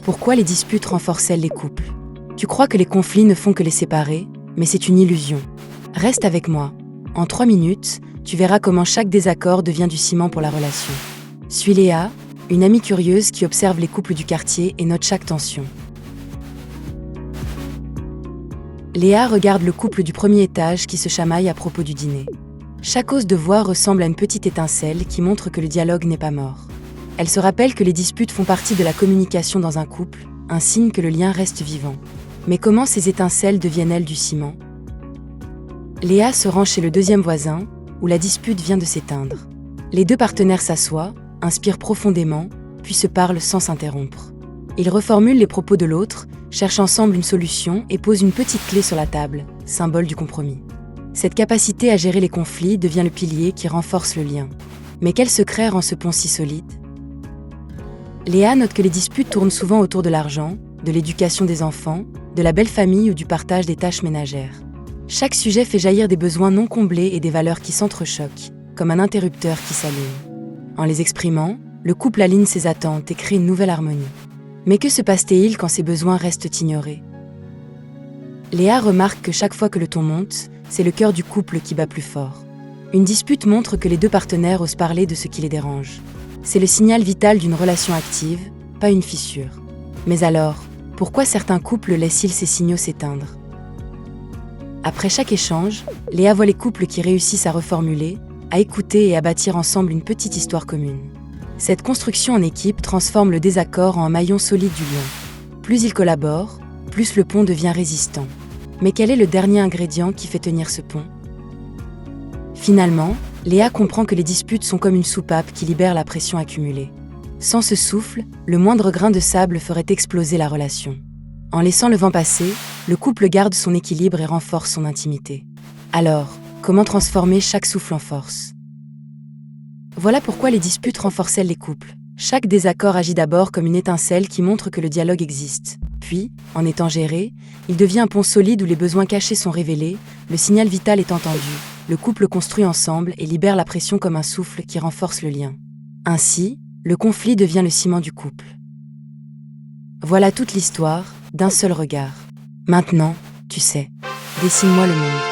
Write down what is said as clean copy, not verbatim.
Pourquoi les disputes renforcent-elles les couples? Tu crois que les conflits ne font que les séparer, mais c'est une illusion. Reste avec moi. En 3 minutes, tu verras comment chaque désaccord devient du ciment pour la relation. Suis Léa, une amie curieuse qui observe les couples du quartier et note chaque tension. Léa regarde le couple du premier étage qui se chamaille à propos du dîner. Chaque hausse de voix ressemble à une petite étincelle qui montre que le dialogue n'est pas mort. Elle se rappelle que les disputes font partie de la communication dans un couple, un signe que le lien reste vivant. Mais comment ces étincelles deviennent-elles du ciment? Léa se rend chez le deuxième voisin, où la dispute vient de s'éteindre. Les deux partenaires s'assoient, inspirent profondément, puis se parlent sans s'interrompre. Ils reformulent les propos de l'autre, cherchent ensemble une solution et posent une petite clé sur la table, symbole du compromis. Cette capacité à gérer les conflits devient le pilier qui renforce le lien. Mais quel secret rend ce pont si solide? Léa note que les disputes tournent souvent autour de l'argent, de l'éducation des enfants, de la belle famille ou du partage des tâches ménagères. Chaque sujet fait jaillir des besoins non comblés et des valeurs qui s'entrechoquent, comme un interrupteur qui s'allume. En les exprimant, le couple aligne ses attentes et crée une nouvelle harmonie. Mais que se passe-t-il quand ces besoins restent ignorés? Léa remarque que chaque fois que le ton monte, c'est le cœur du couple qui bat plus fort. Une dispute montre que les deux partenaires osent parler de ce qui les dérange. C'est le signal vital d'une relation active, pas une fissure. Mais alors, pourquoi certains couples laissent-ils ces signaux s'éteindre? Après chaque échange, Léa voit les couples qui réussissent à reformuler, à écouter et à bâtir ensemble une petite histoire commune. Cette construction en équipe transforme le désaccord en un maillon solide du lien. Plus ils collaborent, plus le pont devient résistant. Mais quel est le dernier ingrédient qui fait tenir ce pont? Finalement, Léa comprend que les disputes sont comme une soupape qui libère la pression accumulée. Sans ce souffle, le moindre grain de sable ferait exploser la relation. En laissant le vent passer, le couple garde son équilibre et renforce son intimité. Alors, comment transformer chaque souffle en force? Voilà pourquoi les disputes renforcent les couples. Chaque désaccord agit d'abord comme une étincelle qui montre que le dialogue existe. Puis, en étant géré, il devient un pont solide où les besoins cachés sont révélés, le signal vital est entendu, le couple construit ensemble et libère la pression comme un souffle qui renforce le lien. Ainsi, le conflit devient le ciment du couple. Voilà toute l'histoire, d'un seul regard. Maintenant, tu sais, dessine-moi le monde.